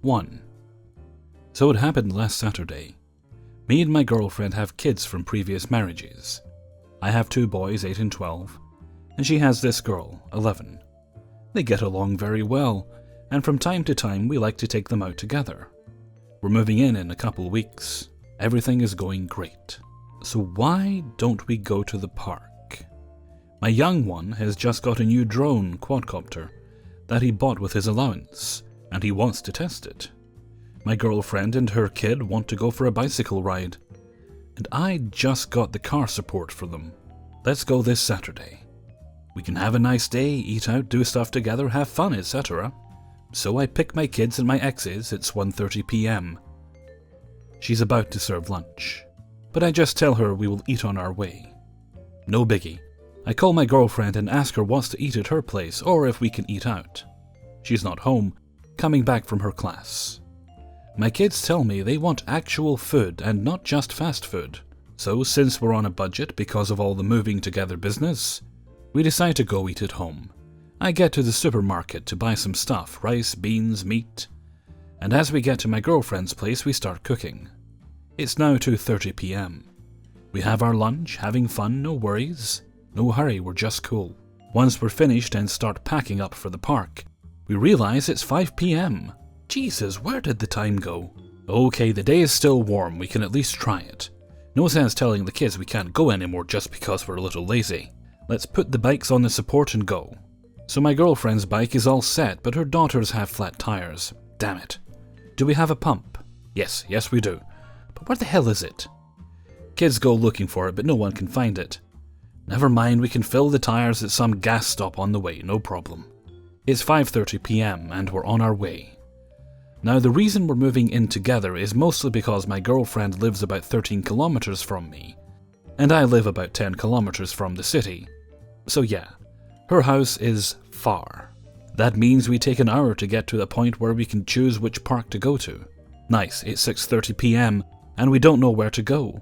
1. So it happened last Saturday. Me and my girlfriend have kids from previous marriages. I have 2 boys, 8 and 12, and she has this girl, 11. They get along very well, and from time to time we like to take them out together. We're moving in a couple weeks. Everything is going great. So why don't we go to the park? My young one has just got a new drone quadcopter that he bought with his allowance, and he wants to test it. My girlfriend and her kid want to go for a bicycle ride, and I just got the car support for them. Let's go this Saturday. We can have a nice day, eat out, do stuff together, have fun, etc. So I pick my kids and my exes. It's 1:30 p.m. She's about to serve lunch, but I just tell her we will eat on our way. No biggie. I call my girlfriend and ask her what's to eat at her place or if we can eat out. She's not home, coming back from her class. My kids tell me they want actual food and not just fast food. So since we're on a budget because of all the moving together business, we decide to go eat at home. I get to the supermarket to buy some stuff, rice, beans, meat, and as we get to my girlfriend's place we start cooking. It's now 2:30 p.m. We have our lunch, having fun, no worries, no hurry, we're just cool. Once we're finished and start packing up for the park, we realize it's 5 p.m. Jesus, where did the time go? Okay, the day is still warm, we can at least try it. No sense telling the kids we can't go anymore just because we're a little lazy. Let's put the bikes on the support and go. So my girlfriend's bike is all set, but her daughters have flat tires. Damn it. Do we have a pump? Yes we do. But where the hell is it? Kids go looking for it, but no one can find it. Never mind, we can fill the tires at some gas stop on the way, no problem. It's 5:30 p.m. and we're on our way. Now the reason we're moving in together is mostly because my girlfriend lives about 13 kilometers from me, and I live about 10 kilometers from the city. So yeah, her house is far. That means we take an hour to get to the point where we can choose which park to go to. Nice, it's 6:30 p.m. and we don't know where to go.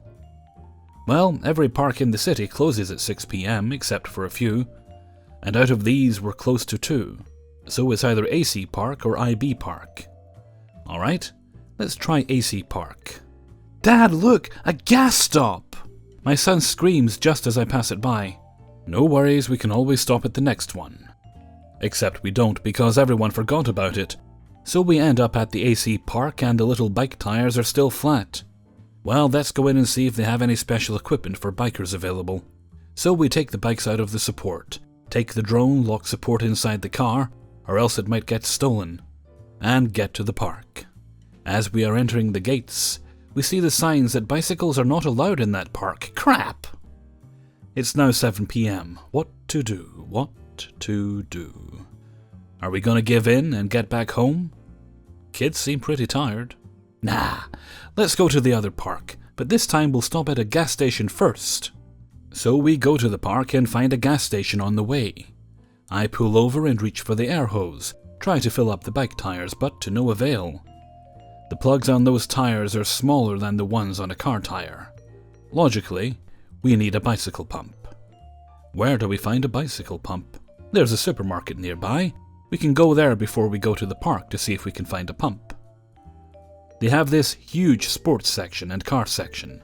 Well, every park in the city closes at 6 p.m. except for a few, and out of these we're close to 2, so it's either AC Park or IB Park. Alright, let's try AC Park. Dad, look! A gas stop! My son screams just as I pass it by. No worries, we can always stop at the next one. Except we don't because everyone forgot about it, so we end up at the AC Park and the little bike tires are still flat. Well, let's go in and see if they have any special equipment for bikers available. So we take the bikes out of the support, take the drone, lock support inside the car, or else it might get stolen, and get to the park. As we are entering the gates, we see the signs that bicycles are not allowed in that park. Crap! It's now 7 p.m. What to do? What to do? Are we gonna give in and get back home? Kids seem pretty tired. Nah, let's go to the other park, but this time we'll stop at a gas station first. So we go to the park and find a gas station on the way. I pull over and reach for the air hose, try to fill up the bike tires, but to no avail. The plugs on those tires are smaller than the ones on a car tire. Logically, we need a bicycle pump. Where do we find a bicycle pump? There's a supermarket nearby. We can go there before we go to the park to see if we can find a pump. They have this huge sports section and car section,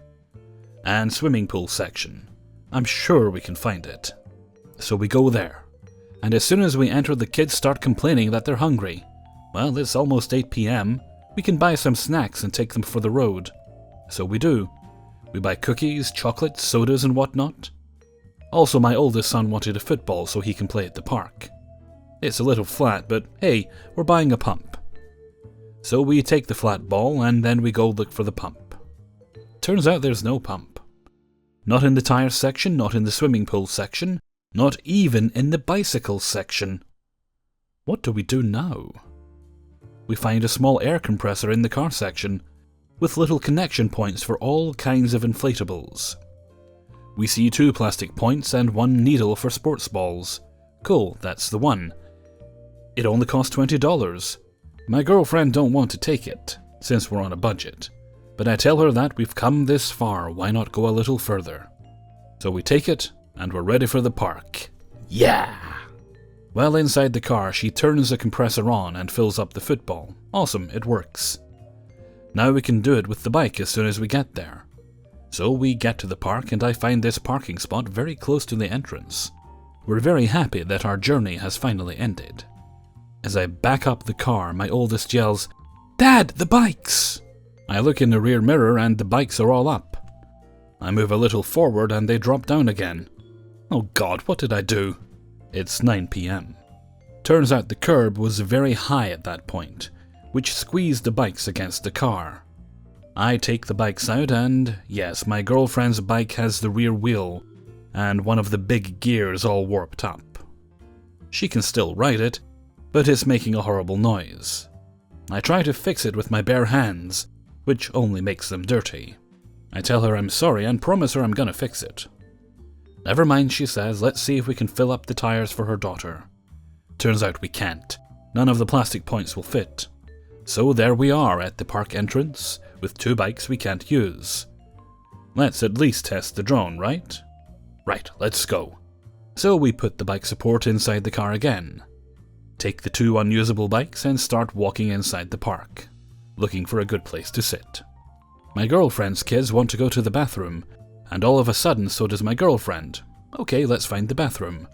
and swimming pool section. I'm sure we can find it. So we go there, and as soon as we enter, the kids start complaining that they're hungry. Well, it's almost 8 p.m. We can buy some snacks and take them for the road. So we do. We buy cookies, chocolates, sodas and whatnot. Also, my oldest son wanted a football so he can play at the park. It's a little flat, but hey, we're buying a pump. So we take the flat ball and then we go look for the pump. Turns out there's no pump. Not in the tire section, not in the swimming pool section, not even in the bicycle section. What do we do now? We find a small air compressor in the car section, with little connection points for all kinds of inflatables. We see 2 plastic points and 1 needle for sports balls. Cool, that's the one. It only costs $20. My girlfriend don't want to take it, since we're on a budget. But I tell her that we've come this far, why not go a little further? So we take it, and we're ready for the park. Yeah! Well, inside the car, she turns the compressor on and fills up the football. Awesome, it works. Now we can do it with the bike as soon as we get there. So we get to the park and I find this parking spot very close to the entrance. We're very happy that our journey has finally ended. As I back up the car, my oldest yells, "Dad, the bikes!" I look in the rear mirror and the bikes are all up. I move a little forward and they drop down again. Oh God, what did I do? It's 9 p.m. Turns out the curb was very high at that point, which squeezed the bikes against the car. I take the bikes out and, yes, my girlfriend's bike has the rear wheel and one of the big gears all warped up. She can still ride it, but it's making a horrible noise. I try to fix it with my bare hands, which only makes them dirty. I tell her I'm sorry and promise her I'm gonna fix it. Never mind, she says, let's see if we can fill up the tires for her daughter. Turns out we can't. None of the plastic points will fit. So there we are at the park entrance, with 2 bikes we can't use. Let's at least test the drone, right? Right, let's go. So we put the bike support inside the car again. Take the 2 unusable bikes and start walking inside the park, looking for a good place to sit. My girlfriend's kids want to go to the bathroom, and all of a sudden so does my girlfriend. Okay, let's find the bathroom.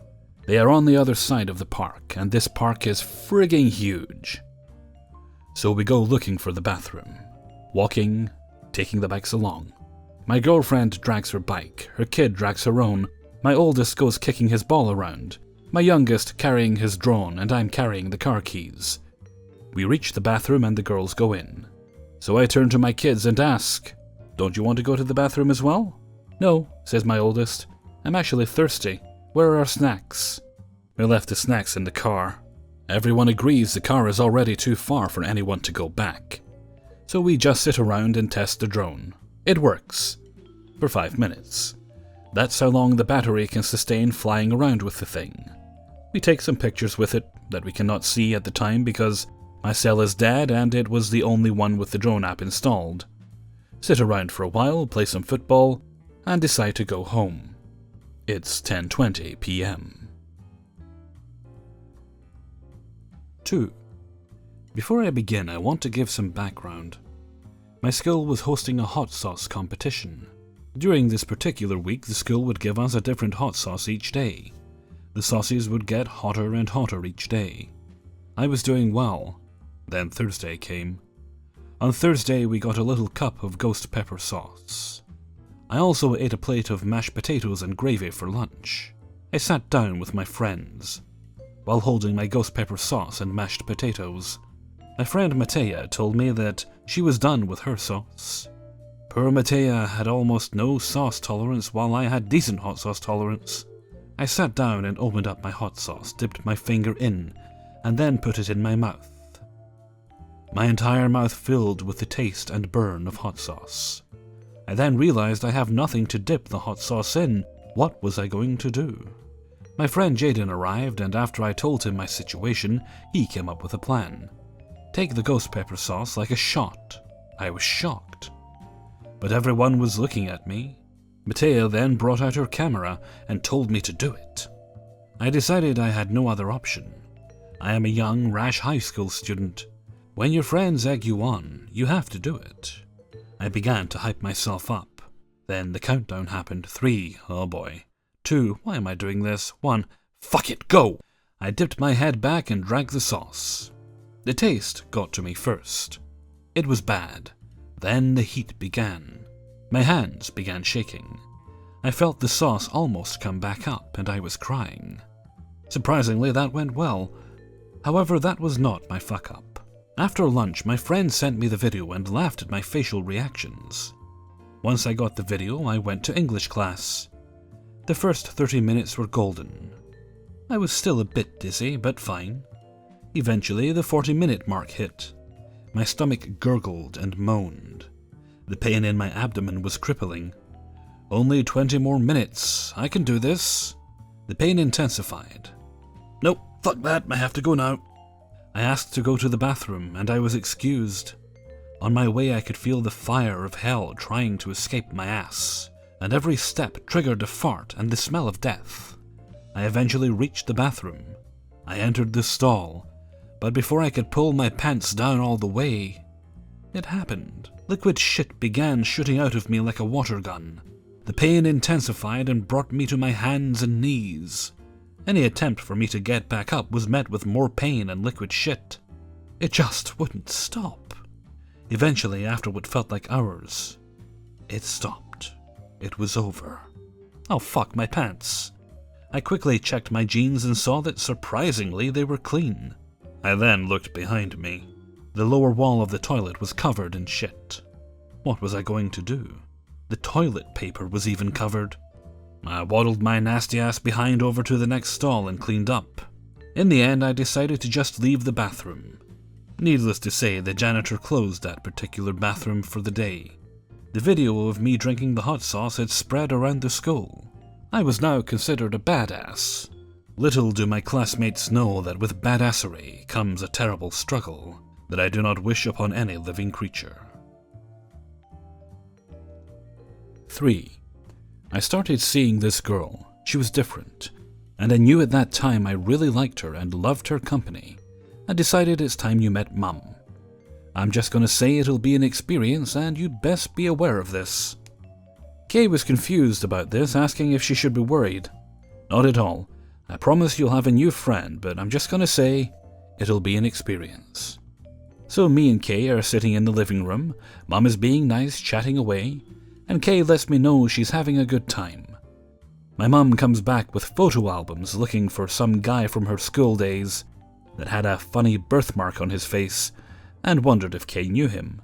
They are on the other side of the park, and this park is frigging huge. So we go looking for the bathroom. Walking, taking the bikes along. My girlfriend drags her bike, her kid drags her own, my oldest goes kicking his ball around, my youngest carrying his drone, and I'm carrying the car keys. We reach the bathroom and the girls go in. So I turn to my kids and ask, "Don't you want to go to the bathroom as well?" "No," says my oldest. "I'm actually thirsty. Where are our snacks?" We left the snacks in the car. Everyone agrees the car is already too far for anyone to go back. So we just sit around and test the drone. It works. For 5 minutes. That's how long the battery can sustain flying around with the thing. We take some pictures with it that we cannot see at the time because my cell is dead and it was the only one with the drone app installed. Sit around for a while, play some football, and decide to go home. It's 10:20 p.m. 2. Before I begin, I want to give some background. My school was hosting a hot sauce competition. During this particular week, the school would give us a different hot sauce each day. The sauces would get hotter and hotter each day. I was doing well. Then Thursday came. On Thursday, we got a little cup of ghost pepper sauce. I also ate a plate of mashed potatoes and gravy for lunch. I sat down with my friends, while holding my ghost pepper sauce and mashed potatoes. My friend Matea told me that she was done with her sauce. Poor Matea had almost no sauce tolerance while I had decent hot sauce tolerance. I sat down and opened up my hot sauce, dipped my finger in, and then put it in my mouth. My entire mouth filled with the taste and burn of hot sauce. I then realized I have nothing to dip the hot sauce in. What was I going to do? My friend Jaden arrived, and after I told him my situation, he came up with a plan. Take the ghost pepper sauce like a shot. I was shocked. But everyone was looking at me. Matea then brought out her camera and told me to do it. I decided I had no other option. I am a young, rash high school student. When your friends egg you on, you have to do it. I began to hype myself up. Then the countdown happened. 3, oh boy. 2, why am I doing this? 1, fuck it, go! I dipped my head back and drank the sauce. The taste got to me first. It was bad. Then the heat began. My hands began shaking. I felt the sauce almost come back up and I was crying. Surprisingly, that went well. However, that was not my fuck-up. After lunch, my friend sent me the video and laughed at my facial reactions. Once I got the video, I went to English class. The first 30 minutes were golden. I was still a bit dizzy, but fine. Eventually, the 40-minute mark hit. My stomach gurgled and moaned. The pain in my abdomen was crippling. Only 20 more minutes. I can do this. The pain intensified. Nope, fuck that, I have to go now. I asked to go to the bathroom, and I was excused. On my way, I could feel the fire of hell trying to escape my ass, and every step triggered a fart and the smell of death. I eventually reached the bathroom. I entered the stall, but before I could pull my pants down all the way, it happened. Liquid shit began shooting out of me like a water gun. The pain intensified and brought me to my hands and knees. Any attempt for me to get back up was met with more pain and liquid shit. It just wouldn't stop. Eventually, after what felt like hours, it stopped. It was over. Oh fuck, my pants. I quickly checked my jeans and saw that surprisingly they were clean. I then looked behind me. The lower wall of the toilet was covered in shit. What was I going to do? The toilet paper was even covered. I waddled my nasty ass behind over to the next stall and cleaned up. In the end, I decided to just leave the bathroom. Needless to say, the janitor closed that particular bathroom for the day. The video of me drinking the hot sauce had spread around the school. I was now considered a badass. Little do my classmates know that with badassery comes a terrible struggle that I do not wish upon any living creature. 3. I started seeing this girl. She was different, and I knew at that time I really liked her and loved her company. I decided it's time you met Mum. I'm just gonna say it'll be an experience and you'd best be aware of this. Kay was confused about this, asking if she should be worried. Not at all. I promise you'll have a new friend, but I'm just gonna say it'll be an experience. So me and Kay are sitting in the living room, Mum is being nice, chatting away, and Kay lets me know she's having a good time. My mum comes back with photo albums looking for some guy from her school days that had a funny birthmark on his face, and wondered if Kay knew him.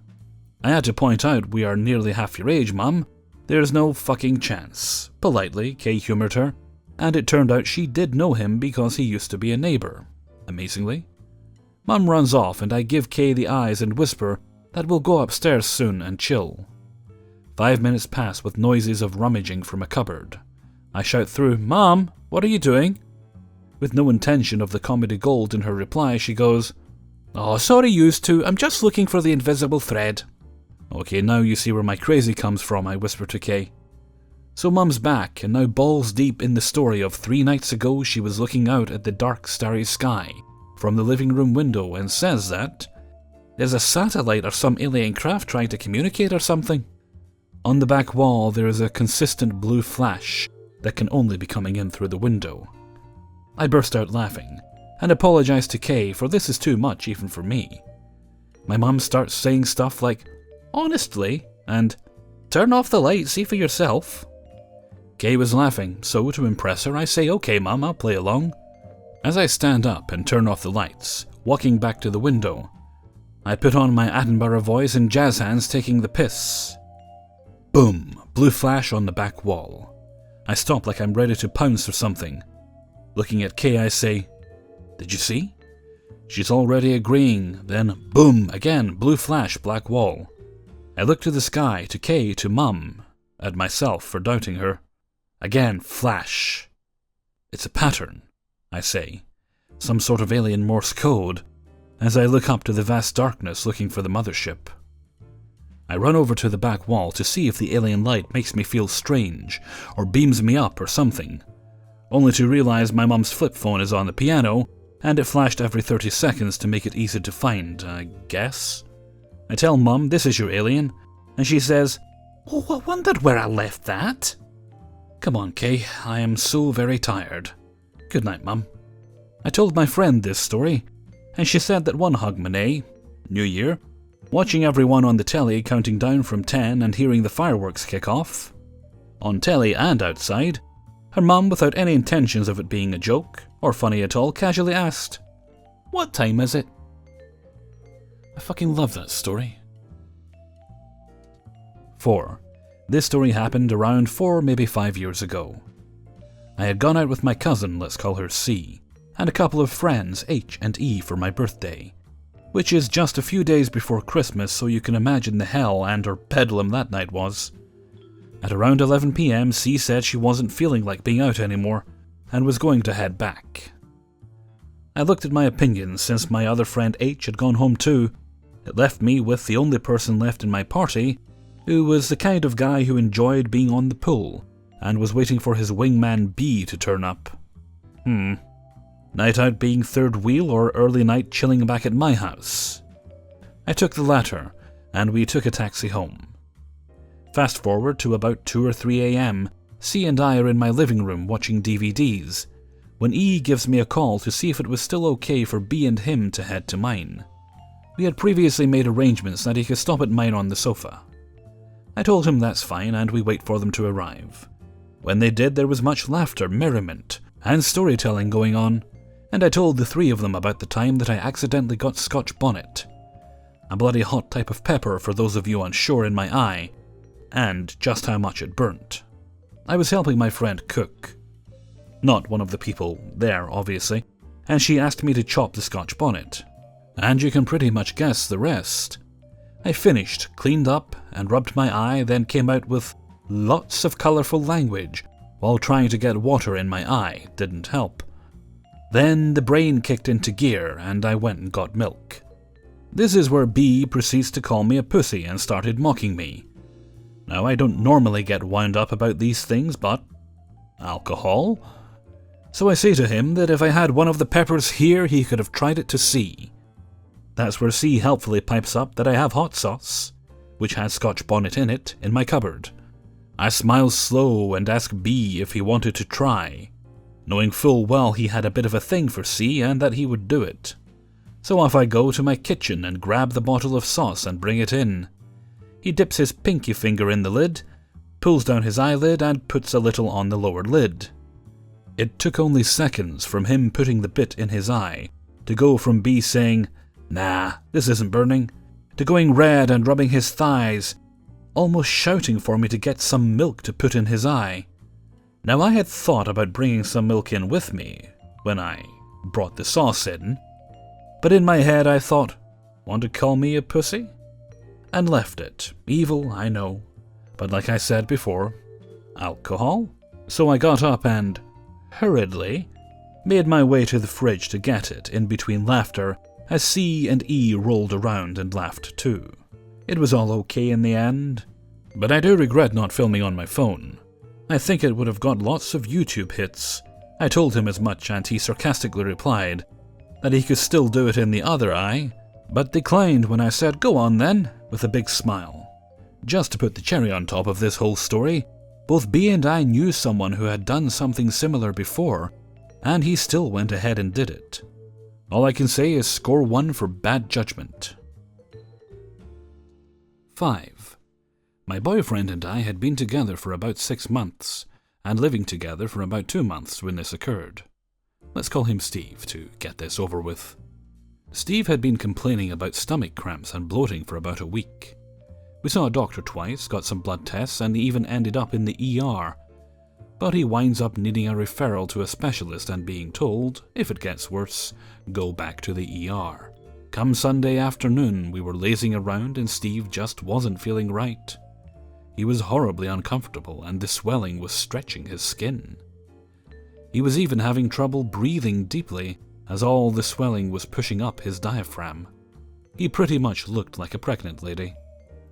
I had to point out, we are nearly half your age, Mum. There's no fucking chance. Politely, Kay humoured her, and it turned out she did know him because he used to be a neighbour. Amazingly. Mum runs off and I give Kay the eyes and whisper that we'll go upstairs soon and chill. 5 minutes pass with noises of rummaging from a cupboard. I shout through, "Mom, what are you doing?" With no intention of the comedy gold in her reply, she goes, "Oh, sorry used to, I'm just looking for the invisible thread." Okay, now you see where my crazy comes from, I whisper to Kay. So Mum's back, and now balls deep in the story of 3 nights ago she was looking out at the dark starry sky from the living room window and says that there's a satellite or some alien craft trying to communicate or something. On the back wall there is a consistent blue flash that can only be coming in through the window. I burst out laughing and apologize to Kay, for this is too much even for me. My mum starts saying stuff like, "Honestly," and "Turn off the light, see for yourself." Kay was laughing, so to impress her I say, "Okay Mum, I'll play along." As I stand up and turn off the lights, walking back to the window, I put on my Attenborough voice and jazz hands taking the piss. Boom! Blue flash on the back wall. I stop like I'm ready to pounce or something. Looking at Kay I say, "Did you see?" She's already agreeing, then boom! Again, blue flash, black wall. I look to the sky, to Kay, to Mum, at myself for doubting her. Again, flash. "It's a pattern," I say, "some sort of alien Morse code," as I look up to the vast darkness looking for the mothership. I run over to the back wall to see if the alien light makes me feel strange, or beams me up or something, only to realize my mum's flip phone is on the piano, and it flashed every 30 seconds to make it easy to find, I guess. I tell Mum this is your alien, and she says, "Oh, I wondered where I left that." Come on, Kay, I am so very tired. Good night, Mum. I told my friend this story, and she said that one Hogmanay, New Year, watching everyone on the telly counting down from 10 and hearing the fireworks kick off, on telly and outside, her mum, without any intentions of it being a joke, or funny at all, casually asked, "What time is it?" I fucking love that story. 4. This story happened around 4, maybe 5 years ago. I had gone out with my cousin, let's call her C, and a couple of friends, H and E, for my birthday, which is just a few days before Christmas, so you can imagine the hell and or bedlam that night was. At around 11 PM, C said she wasn't feeling like being out anymore, and was going to head back. I looked at my opinions, since my other friend H had gone home too. It left me with the only person left in my party, who was the kind of guy who enjoyed being on the pool, and was waiting for his wingman B to turn up. Night out being third wheel or early night chilling back at my house? I took the latter, and we took a taxi home. Fast forward to about 2 or 3 a.m, C and I are in my living room watching DVDs, when E gives me a call to see if it was still okay for B and him to head to mine. We had previously made arrangements that he could stop at mine on the sofa. I told him that's fine and we wait for them to arrive. When they did, there was much laughter, merriment, and storytelling going on, and I told the 3 of them about the time that I accidentally got Scotch bonnet, a bloody hot type of pepper for those of you unsure, in my eye, and just how much it burnt. I was helping my friend cook. Not one of the people there, obviously, and she asked me to chop the Scotch bonnet. And you can pretty much guess the rest. I finished, cleaned up, and rubbed my eye, then came out with lots of colourful language, while trying to get water in my eye didn't help. Then the brain kicked into gear, and I went and got milk. This is where B proceeds to call me a pussy and started mocking me. Now, I don't normally get wound up about these things, but alcohol? So I say to him that if I had one of the peppers here, he could have tried it to see. That's where C helpfully pipes up that I have hot sauce, which has Scotch bonnet in it, in my cupboard. I smile slow and ask B if he wanted to try, knowing full well he had a bit of a thing for C and that he would do it. So off I go to my kitchen and grab the bottle of sauce and bring it in. He dips his pinky finger in the lid, pulls down his eyelid and puts a little on the lower lid. It took only seconds from him putting the bit in his eye to go from B saying, "Nah, this isn't burning," to going red and rubbing his thighs, almost shouting for me to get some milk to put in his eye. Now, I had thought about bringing some milk in with me when I brought the sauce in, but in my head I thought, want to call me a pussy? And left it. Evil, I know, but like I said before, alcohol? So I got up and, hurriedly, made my way to the fridge to get it, in between laughter, as C and E rolled around and laughed too. It was all okay in the end, but I do regret not filming on my phone. I think it would have got lots of YouTube hits. I told him as much, and he sarcastically replied that he could still do it in the other eye, but declined when I said, "Go on then," with a big smile. Just to put the cherry on top of this whole story, both B and I knew someone who had done something similar before, and he still went ahead and did it. All I can say is score 1 for bad judgment. 5. My boyfriend and I had been together for about 6 months, and living together for about 2 months when this occurred. Let's call him Steve to get this over with. Steve had been complaining about stomach cramps and bloating for about a week. We saw a doctor twice, got some blood tests, and he even ended up in the ER. But he winds up needing a referral to a specialist and being told, if it gets worse, go back to the ER. Come Sunday afternoon, we were lazing around and Steve just wasn't feeling right. He was horribly uncomfortable and the swelling was stretching his skin. He was even having trouble breathing deeply, as all the swelling was pushing up his diaphragm. He pretty much looked like a pregnant lady.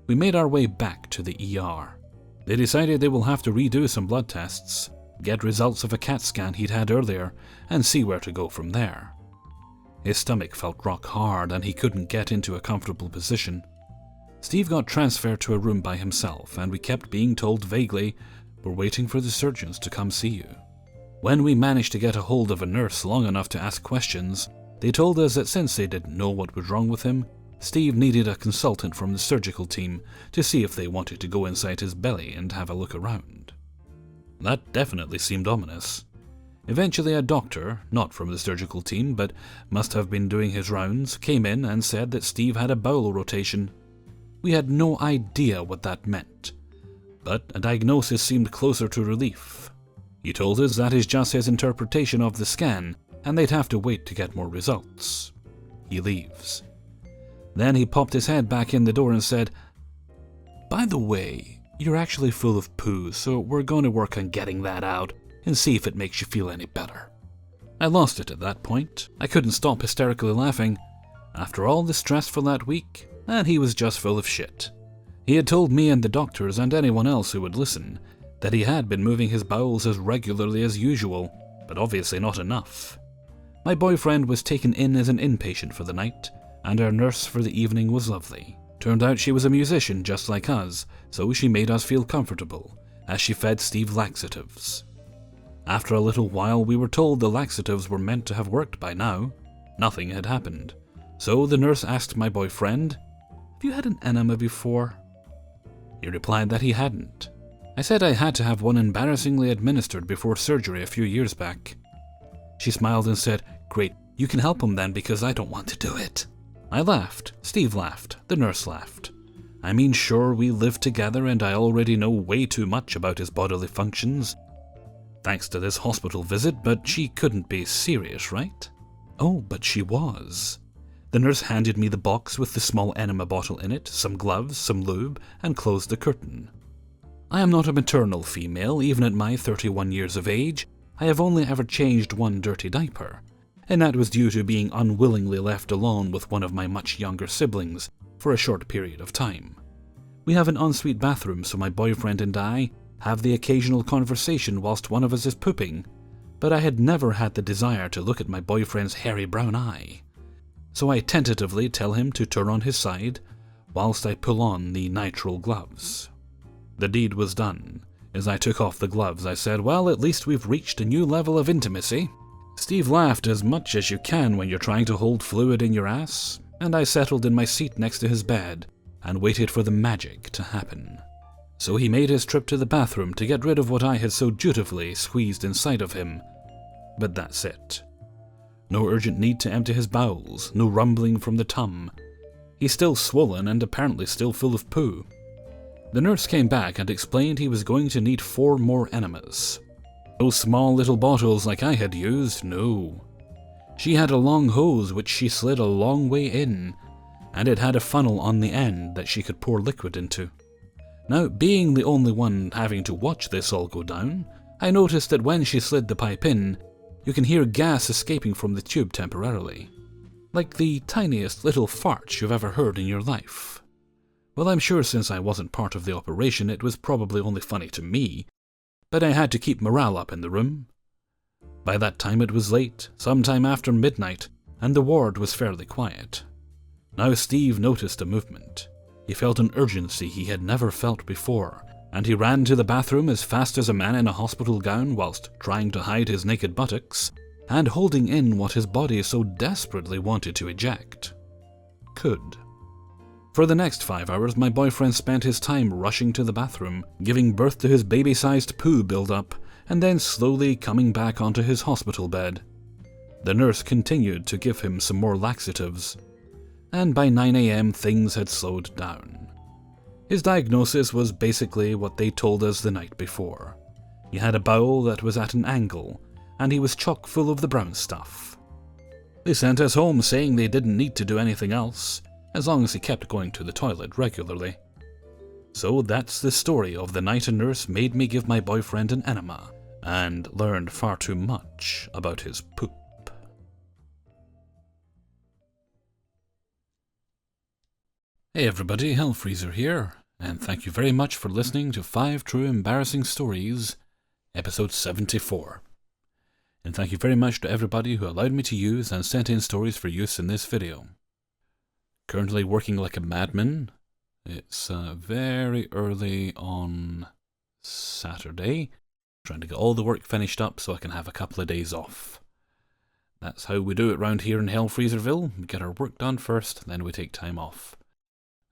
We made our way back to the ER. They decided they will have to redo some blood tests, get results of a CAT scan he'd had earlier, and see where to go from there. His stomach felt rock hard and he couldn't get into a comfortable position. Steve got transferred to a room by himself, and we kept being told vaguely, "We're waiting for the surgeons to come see you." When we managed to get a hold of a nurse long enough to ask questions, they told us that since they didn't know what was wrong with him, Steve needed a consultant from the surgical team to see if they wanted to go inside his belly and have a look around. That definitely seemed ominous. Eventually a doctor, not from the surgical team but must have been doing his rounds, came in and said that Steve had a bowel rotation. We had no idea what that meant, but a diagnosis seemed closer to relief. He told us that is just his interpretation of the scan, and they'd have to wait to get more results. He leaves. Then he popped his head back in the door and said, "By the way, you're actually full of poo, so we're going to work on getting that out and see if it makes you feel any better." I lost it at that point. I couldn't stop hysterically laughing. After all the stress for that week, and he was just full of shit. He had told me and the doctors and anyone else who would listen that he had been moving his bowels as regularly as usual, but obviously not enough. My boyfriend was taken in as an inpatient for the night, and our nurse for the evening was lovely. Turned out she was a musician just like us, so she made us feel comfortable as she fed Steve laxatives. After a little while, we were told the laxatives were meant to have worked by now. Nothing had happened. So the nurse asked my boyfriend, "Have you had an enema before?" He replied that he hadn't. I said I had to have one embarrassingly administered before surgery a few years back. She smiled and said, "Great, you can help him then because I don't want to do it." I laughed, Steve laughed, the nurse laughed. I mean, sure, we live together and I already know way too much about his bodily functions, thanks to this hospital visit, but she couldn't be serious, right? Oh, but she was. The nurse handed me the box with the small enema bottle in it, some gloves, some lube, and closed the curtain. I am not a maternal female, even at my 31 years of age. I have only ever changed one dirty diaper, and that was due to being unwillingly left alone with one of my much younger siblings for a short period of time. We have an ensuite bathroom, so my boyfriend and I have the occasional conversation whilst one of us is pooping, but I had never had the desire to look at my boyfriend's hairy brown eye. So I tentatively tell him to turn on his side, whilst I pull on the nitrile gloves. The deed was done. As I took off the gloves, I said, "Well, at least we've reached a new level of intimacy." Steve laughed as much as you can when you're trying to hold fluid in your ass, and I settled in my seat next to his bed and waited for the magic to happen. So he made his trip to the bathroom to get rid of what I had so dutifully squeezed inside of him. But that's it. No urgent need to empty his bowels, no rumbling from the tum. He's still swollen and apparently still full of poo. The nurse came back and explained he was going to need 4 more enemas. No small little bottles like I had used, no. She had a long hose which she slid a long way in, and it had a funnel on the end that she could pour liquid into. Now, being the only one having to watch this all go down, I noticed that when she slid the pipe in, you can hear gas escaping from the tube temporarily. Like the tiniest little farts you've ever heard in your life. Well, I'm sure since I wasn't part of the operation, it was probably only funny to me, but I had to keep morale up in the room. By that time it was late, sometime after midnight, and the ward was fairly quiet. Now Steve noticed a movement. He felt an urgency he had never felt before, and he ran to the bathroom as fast as a man in a hospital gown whilst trying to hide his naked buttocks, and holding in what his body so desperately wanted to eject. Could. For the next 5 hours, my boyfriend spent his time rushing to the bathroom, giving birth to his baby-sized poo build-up, and then slowly coming back onto his hospital bed. The nurse continued to give him some more laxatives, and by 9 AM things had slowed down. His diagnosis was basically what they told us the night before. He had a bowel that was at an angle, and he was chock full of the brown stuff. They sent us home saying they didn't need to do anything else, as long as he kept going to the toilet regularly. So that's the story of the night a nurse made me give my boyfriend an enema, and learned far too much about his poop. Hey everybody, Hellfreezer here, and thank you very much for listening to 5 True Embarrassing Stories, episode 74. And thank you very much to everybody who allowed me to use and sent in stories for use in this video. Currently working like a madman. It's very early on Saturday, trying to get all the work finished up so I can have a couple of days off. That's how we do it round here in Hellfreezerville. We get our work done first, then we take time off.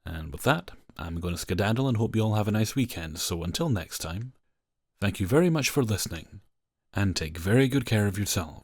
And with that, I'm going to skedaddle and hope you all have a nice weekend. So until next time, thank you very much for listening, and take very good care of yourselves.